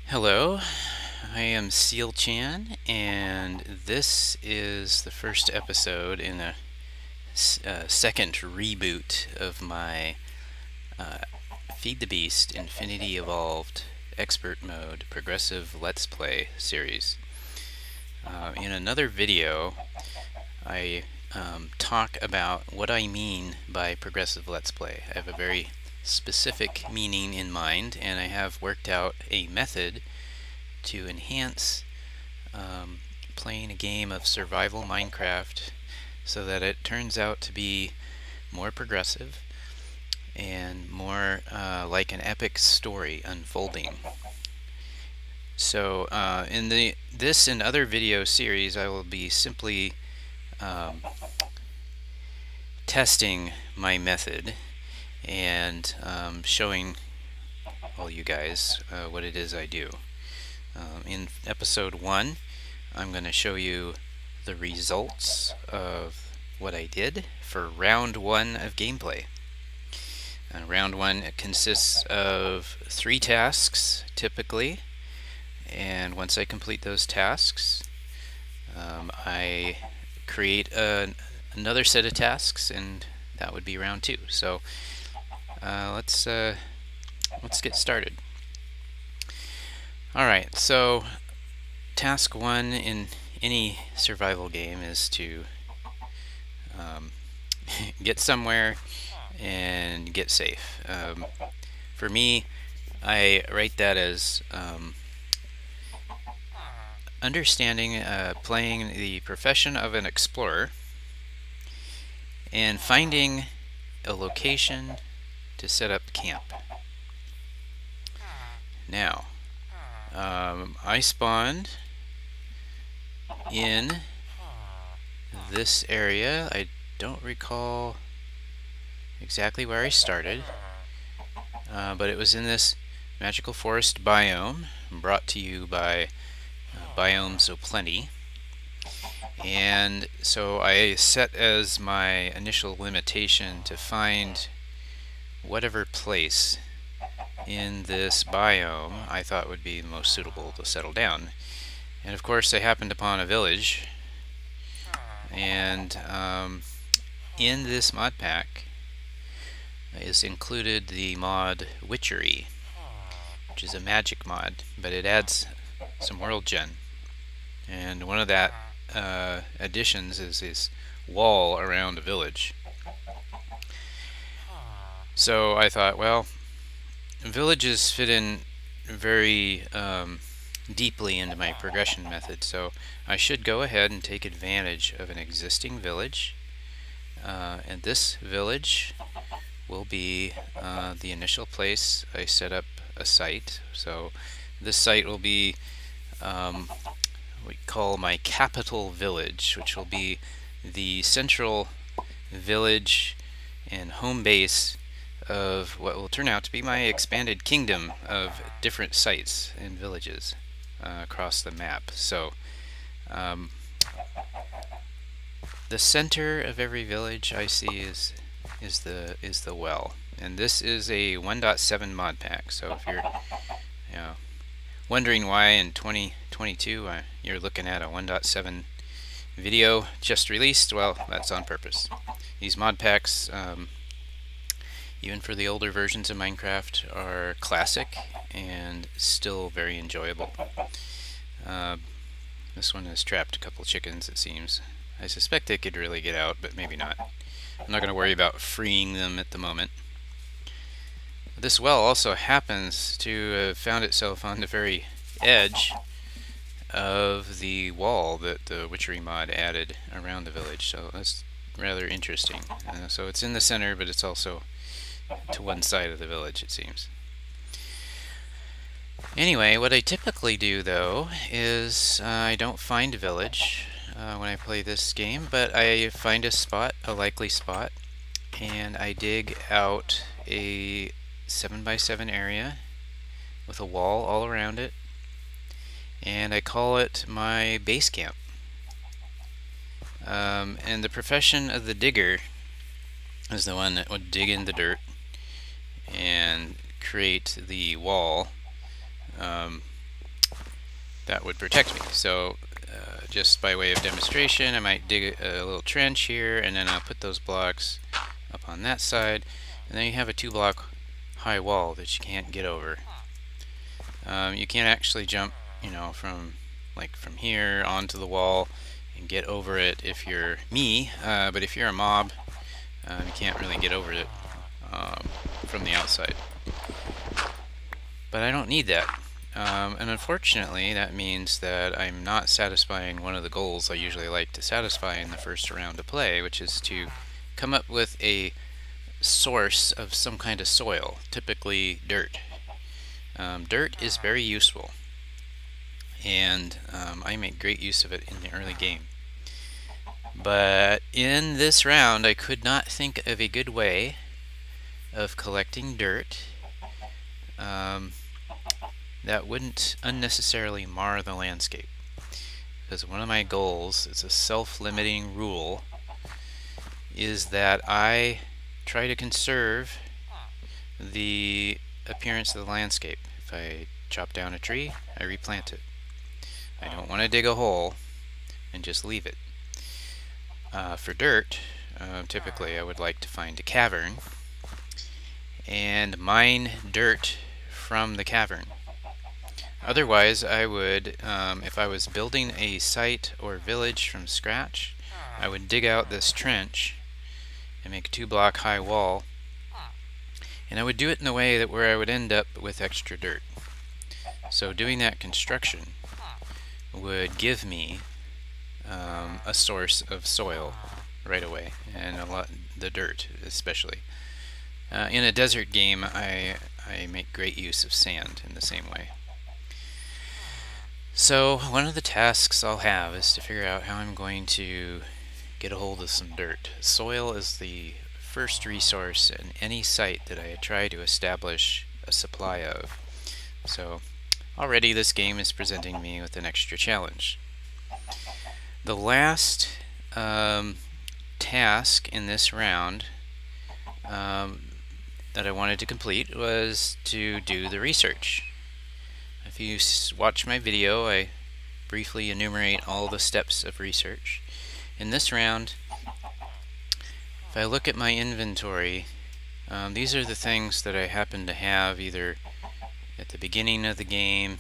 Hello, I am Sealchan, and this is the first episode in a second reboot of my uh, Feed the Beast Infinity Evolved Expert Mode Progressive Let's Play series. In another video, I talk about what I mean by progressive Let's Play. I have a very specific meaning in mind, and I have worked out a method to enhance playing a game of survival Minecraft so that it turns out to be more progressive and more like an epic story unfolding. So in this and other video series, I will be simply testing my method and showing all you guys what it is I do. In episode 1, I'm going to show you the results of what I did for round 1 of gameplay. Round 1 consists of 3 tasks, typically, and once I complete those tasks, I create another set of tasks, and that would be round 2. So let's get started. Alright, so task 1 in any survival game is to get somewhere and get safe. For me, I write that as understanding playing the profession of an explorer and finding a location to set up camp. Now, I spawned in this area. I don't recall exactly where I started, but it was in this magical forest biome brought to you by Biomes O Plenty. And so I set as my initial limitation to find whatever place in this biome I thought would be most suitable to settle down. And of course I happened upon a village, and in this mod pack is included the mod Witchery, which is a magic mod, but it adds some world gen. And one of that additions is this wall around a village. So I thought, well, villages fit in very deeply into my progression method, so I should go ahead and take advantage of an existing village, and this village will be the initial place I set up a site. So this site will be what we call my capital village, which will be the central village and home base of what will turn out to be my expanded kingdom of different sites and villages across the map. So the center of every village I see is the well, and this is a 1.7 mod pack. So if you're wondering why in 2022 you're looking at a 1.7 video just released, well, that's on purpose. These mod packs, even for the older versions of Minecraft, are classic and still very enjoyable. This one has trapped a couple chickens, it seems. I suspect they could really get out, but maybe not. I'm not going to worry about freeing them at the moment. This well also happens to have found itself on the very edge of the wall that the Witchery mod added around the village, so that's rather interesting. So it's in the center, but it's also to one side of the village, it seems. Anyway, what I typically do, though, is I don't find a village when I play this game, but I find a spot, a likely spot, and I dig out a 7x7 area with a wall all around it, and I call it my base camp. And the profession of the digger is the one that would dig in the dirt and create the wall that would protect me. So just by way of demonstration, I might dig a little trench here, and then I'll put those blocks up on that side, and then you have a 2-block high wall that you can't get over. You can't actually jump, you know, from here onto the wall and get over it if you're me, but if you're a mob, you can't really get over it from the outside. But I don't need that. And unfortunately, that means that I'm not satisfying one of the goals I usually like to satisfy in the first round of play, which is to come up with a source of some kind of soil, typically dirt. Dirt is very useful, and I make great use of it in the early game. But in this round, I could not think of a good way of collecting dirt that wouldn't unnecessarily mar the landscape. Because one of my goals, it's a self-limiting rule, is that I try to conserve the appearance of the landscape. If I chop down a tree, I replant it. I don't want to dig a hole and just leave it. For dirt, typically I would like to find a cavern and mine dirt from the cavern. Otherwise, I would, if I was building a site or village from scratch, I would dig out this trench and make a 2-block high wall, and I would do it in a way that where I would end up with extra dirt. So doing that construction would give me a source of soil right away, and the dirt especially. In a desert game, I make great use of sand in the same way. So one of the tasks I'll have is to figure out how I'm going to get a hold of some dirt. Soil is the first resource in any site that I try to establish a supply of. So already this game is presenting me with an extra challenge. The last task in this round that I wanted to complete was to do the research. If you watch my video, I briefly enumerate all the steps of research. In this round, if I look at my inventory, these are the things that I happen to have either at the beginning of the game.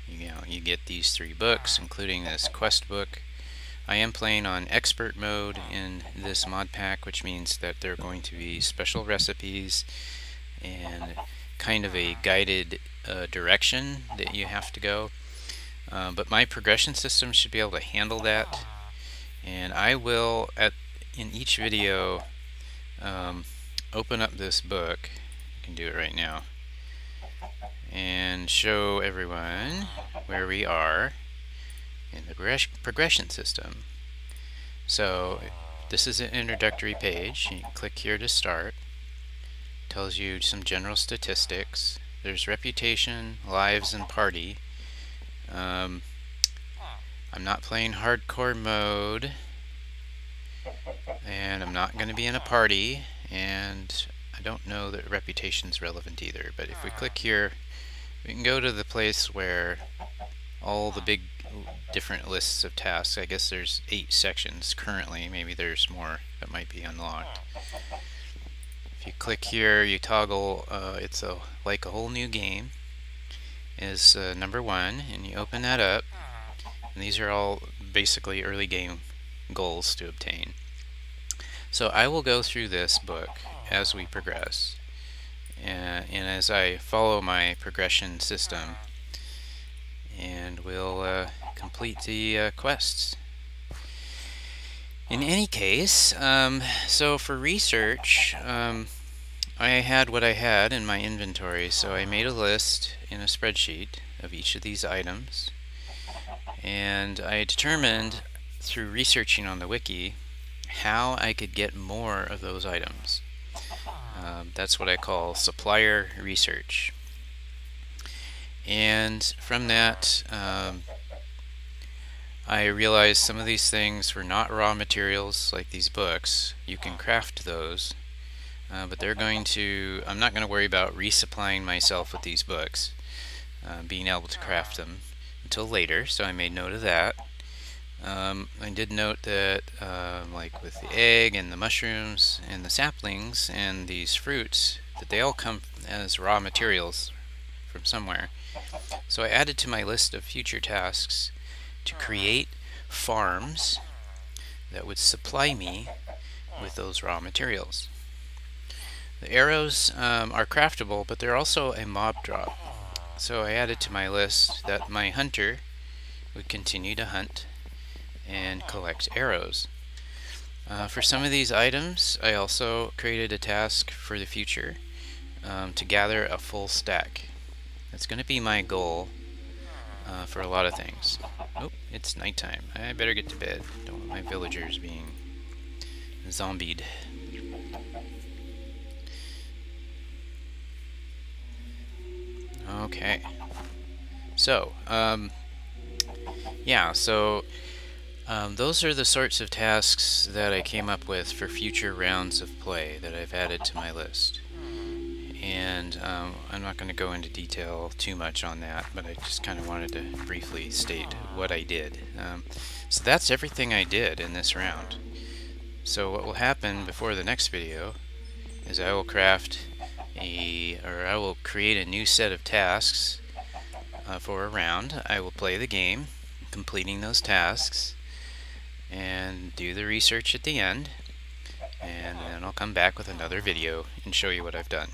You get these 3 books, including this quest book. I am playing on expert mode in this mod pack, which means that there are going to be special recipes and kind of a guided direction that you have to go. But my progression system should be able to handle that, and I will, in each video, open up this book. I can do it right now and show everyone where we are in the progression system. So this is an introductory page. You can click here to start. Tells you some general statistics. There's reputation, lives, and party. I'm not playing hardcore mode, and I'm not going to be in a party, and I don't know that reputation's relevant either. But if we click here, we can go to the place where all the big different lists of tasks. I guess there's 8 sections currently. Maybe there's more that might be unlocked. If you click here, you toggle, it's like a whole new game is number 1, and you open that up, and these are all basically early game goals to obtain. So I will go through this book as we progress, and as I follow my progression system, and we'll complete the quests. In any case, so for research, I had what I had in my inventory, so I made a list in a spreadsheet of each of these items, and I determined through researching on the wiki how I could get more of those items. That's what I call supplier research. And from that, I realized some of these things were not raw materials like these books. You can craft those, but they're going to, I'm not going to worry about resupplying myself with these books, being able to craft them, until later, so I made note of that. I did note that, like with the egg and the mushrooms and the saplings and these fruits, that they all come as raw materials from somewhere. So I added to my list of future tasks to create farms that would supply me with those raw materials. The arrows are craftable, but they're also a mob drop. So I added to my list that my hunter would continue to hunt and collect arrows. For some of these items, I also created a task for the future to gather a full stack. That's going to be my goal for a lot of things. Oh, it's nighttime. I better get to bed. Don't want my villagers being zombied. Okay. So, yeah, so those are the sorts of tasks that I came up with for future rounds of play that I've added to my list. And I'm not going to go into detail too much on that, but I just kind of wanted to briefly state what I did. So that's everything I did in this round. So what will happen before the next video is I will create a new set of tasks for a round. I will play the game, completing those tasks, and do the research at the end, and then I'll come back with another video and show you what I've done.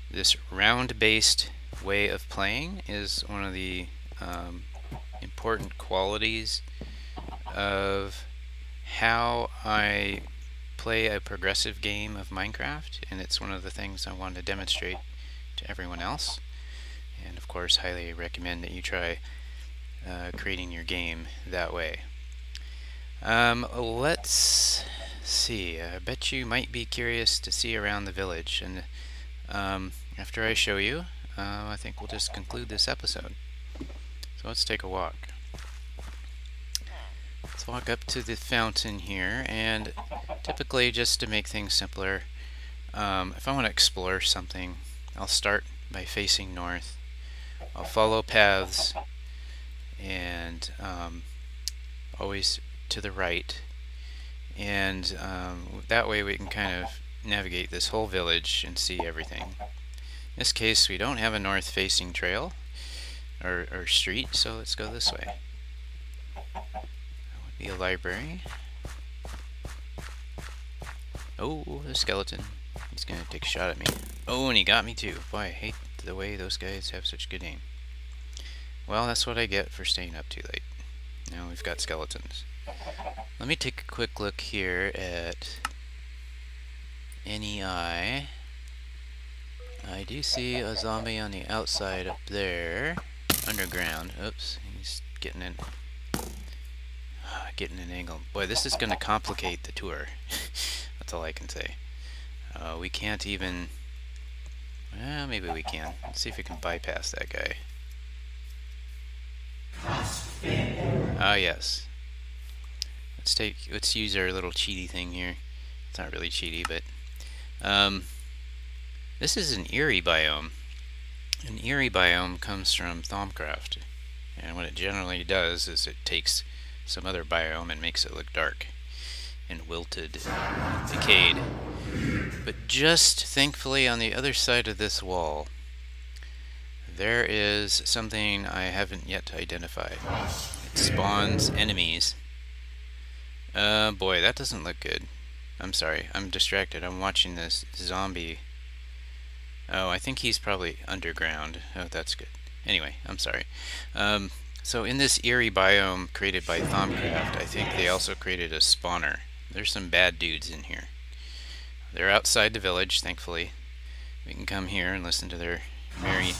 This round-based way of playing is one of the important qualities of how I play a progressive game of Minecraft, and it's one of the things I want to demonstrate to everyone else. And of course, highly recommend that you try creating your game that way. Let's see. I bet you might be curious to see around the village, and after I show you, I think we'll just conclude this episode. So let's take a walk. Let's walk up to the fountain here, and typically, just to make things simpler, if I want to explore something, I'll start by facing north. I'll follow paths, and always to the right, and that way we can kind of navigate this whole village and see everything. In this case, we don't have a north-facing trail or street, so let's go this way. That would be a library. Oh, a skeleton. He's gonna take a shot at me. Oh, and he got me too. Boy, I hate the way those guys have such good aim. Well, that's what I get for staying up too late. Now we've got skeletons. Let me take a quick look here at NEI. I do see a zombie on the outside up there, underground. Oops, he's getting an angle. Boy, this is going to complicate the tour. That's all I can say. We can't even. Well, maybe we can. Let's see if we can bypass that guy. Ah, yes. Let's use our little cheaty thing here. It's not really cheaty, but this is an Erie Biome. An Erie Biome comes from Thaumcraft, and what it generally does is it takes some other biome and makes it look dark and wilted, decayed. But just thankfully on the other side of this wall, there is something I haven't yet identified. It spawns enemies. Boy, that doesn't look good. I'm sorry, I'm distracted. I'm watching this zombie. Oh, I think he's probably underground. Oh, that's good. Anyway, I'm sorry. So in this Erie Biome created by Thaumcraft, I think they also created a spawner. There's some bad dudes in here. They're outside the village, thankfully. We can come here and listen to their merry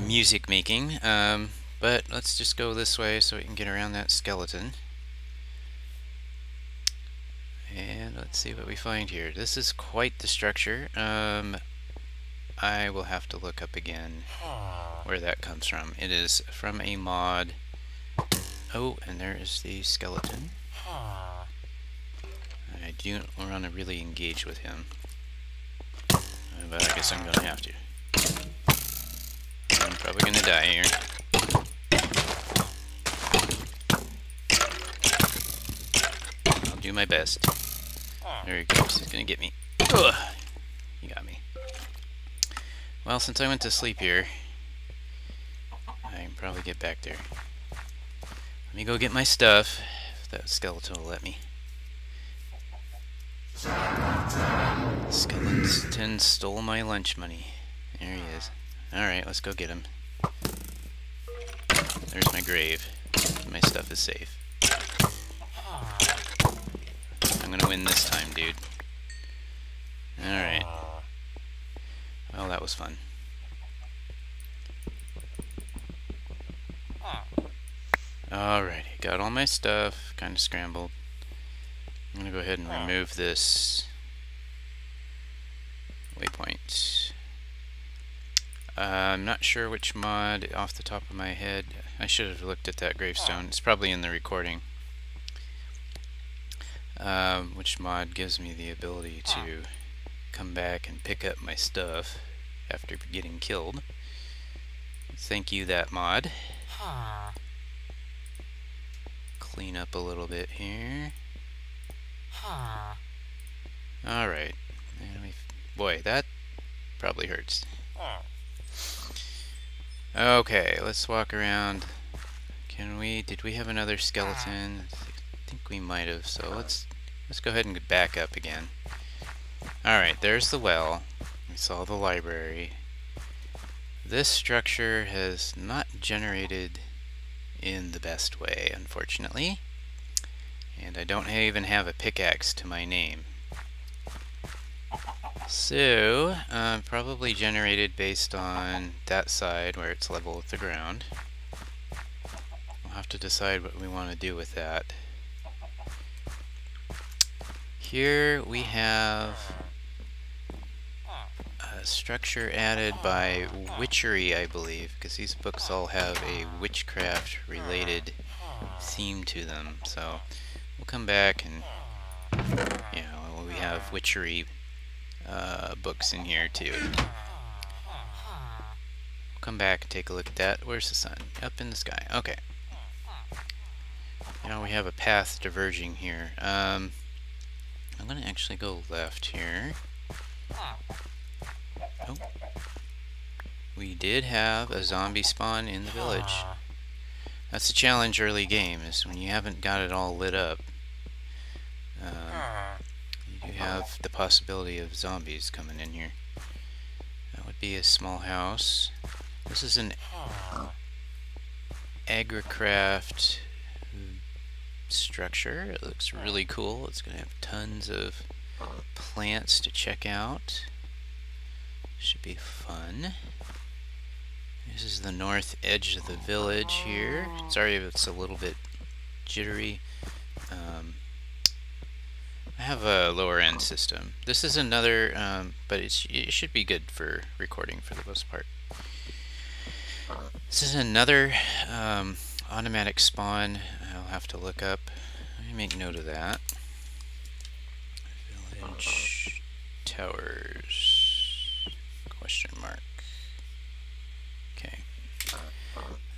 music making. But let's just go this way so we can get around that skeleton. And let's see what we find here. This is quite the structure. I will have to look up again where that comes from. It is from a mod. Oh, and there is the skeleton. I do want to really engage with him, but I guess I'm going to have to. I'm probably going to die here. do my best. There he goes. He's gonna get me. Ugh. He got me. Well, since I went to sleep here, I can probably get back there. Let me go get my stuff, if that skeleton will let me. Skeleton stole my lunch money. There he is. Alright, let's go get him. There's my grave. My stuff is safe. I'm gonna win this time, dude. Alright. Well, that was fun. Alrighty, got all my stuff. Kind of scrambled. I'm gonna go ahead and remove this waypoint. I'm not sure which mod off the top of my head. I should have looked at that gravestone. It's probably in the recording. Which mod gives me the ability to come back and pick up my stuff after getting killed. Thank you, that mod. Clean up a little bit here. Alright. Boy, that probably hurts. Okay, let's walk around. Did we have another skeleton? I think we might have, so let's go ahead and get back up again. Alright, there's the well. We saw the library. This structure has not generated in the best way, unfortunately. And I don't even have a pickaxe to my name. So, probably generated based on that side where it's level with the ground. We'll have to decide what we want to do with that. Here we have a structure added by Witchery, I believe, because these books all have a witchcraft related theme to them. So we'll come back and, you know, we have Witchery books in here too. We'll come back and take a look at that. Where's the sun? Up in the sky. Okay. Now we have a path diverging here. I'm going to actually go left here. Oh. We did have a zombie spawn in the village. That's the challenge early game, is when you haven't got it all lit up. You have the possibility of zombies coming in here. That would be a small house. This is an agricraft structure. It looks really cool. It's going to have tons of plants to check out. Should be fun. This is the north edge of the village here. Sorry if it's a little bit jittery. I have a lower end system. This is another, but it should be good for recording for the most part. This is another automatic spawn. I'll have to look up. Let me make note of that. Village towers, question mark. Okay.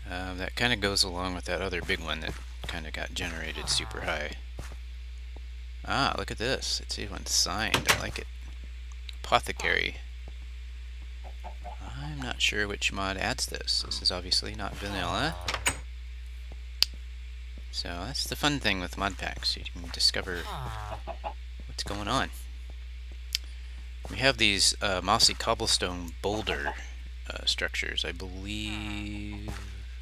That kind of goes along with that other big one that kind of got generated super high. Ah, look at this. It's even signed. I like it. Apothecary. I'm not sure which mod adds this. This is obviously not vanilla. So that's the fun thing with mod packs. You can discover what's going on. We have these mossy cobblestone boulder structures. I believe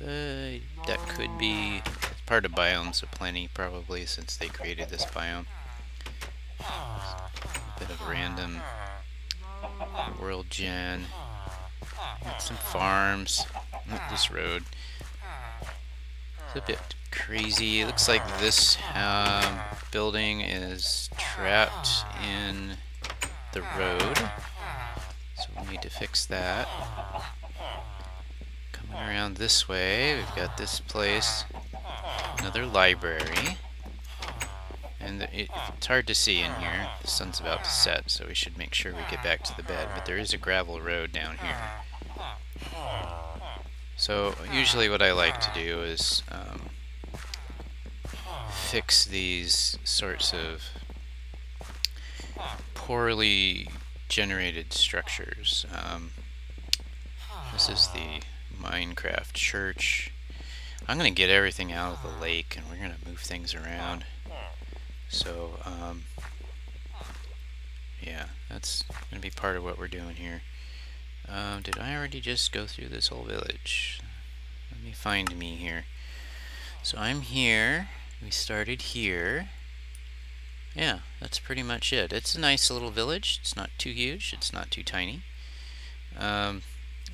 that could be part of Biomes O Plenty, probably, since they created this biome. A bit of random world gen. Got some farms. Not this road. It's a bit crazy. It looks like this building is trapped in the road, so we need to fix that. Coming around this way, we've got this place, another library, and it's hard to see in here. The sun's about to set, so we should make sure we get back to the bed, but there is a gravel road down here. So usually what I like to do is fix these sorts of poorly generated structures. This is the Minecraft church. I'm going to get everything out of the lake and we're going to move things around. So, yeah, that's going to be part of what we're doing here. Did I already just go through this whole village? Let me find me here. So I'm here. We started here. Yeah, that's pretty much it. It's a nice little village. It's not too huge. It's not too tiny.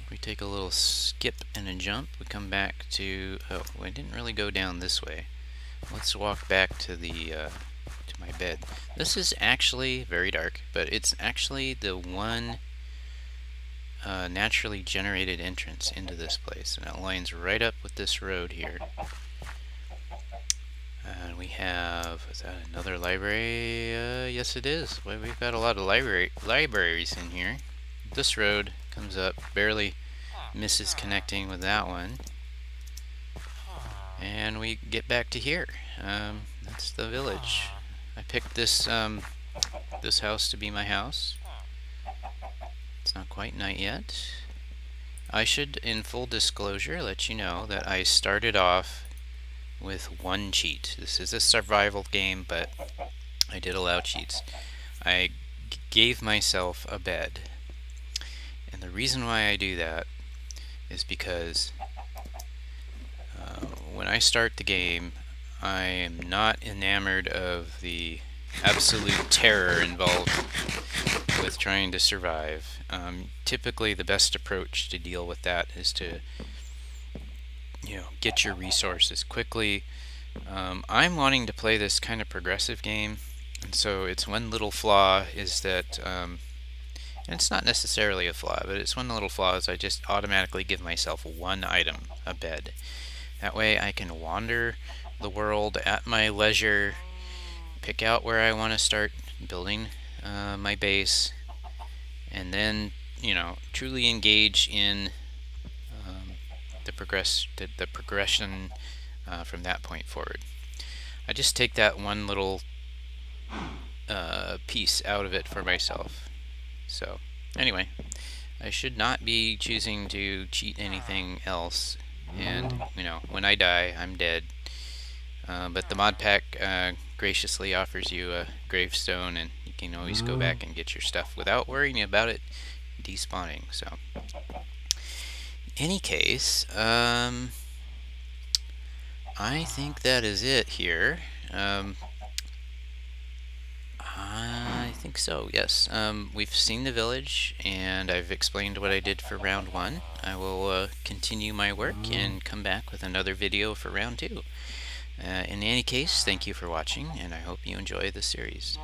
We take a little skip and a jump. We come back to... Oh, I didn't really go down this way. Let's walk back to the to my bed. This is actually very dark, but it's actually the one naturally generated entrance into this place, and it lines right up with this road here. And we have, is that another library? Yes it is. Well, we've got a lot of libraries in here. This road comes up, barely misses connecting with that one. And we get back to here. That's the village. I picked this this house to be my house. It's not quite night yet. I should, in full disclosure, let you know that I started off with one cheat. This is a survival game, but I did allow cheats. I gave myself a bed. And the reason why I do that is because when I start the game, I am not enamored of the absolute terror involved with trying to survive. Typically, the best approach to deal with that is to, get your resources quickly. I'm wanting to play this kind of progressive game, and so its one little flaw is that, and it's not necessarily a flaw, but it's one little flaw is I just automatically give myself one item, a bed. That way I can wander the world at my leisure, pick out where I want to start building my base, and then, truly engage in the progression from that point forward. I just take that one little piece out of it for myself. So, anyway, I should not be choosing to cheat anything else. And, when I die, I'm dead. But the mod pack graciously offers you a gravestone, and you can always go back and get your stuff without worrying about it despawning. So, in any case, I think that is it here. I think so, yes. We've seen the village, and I've explained what I did for round 1. I will continue my work and come back with another video for round 2. In any case, thank you for watching, and I hope you enjoy the series.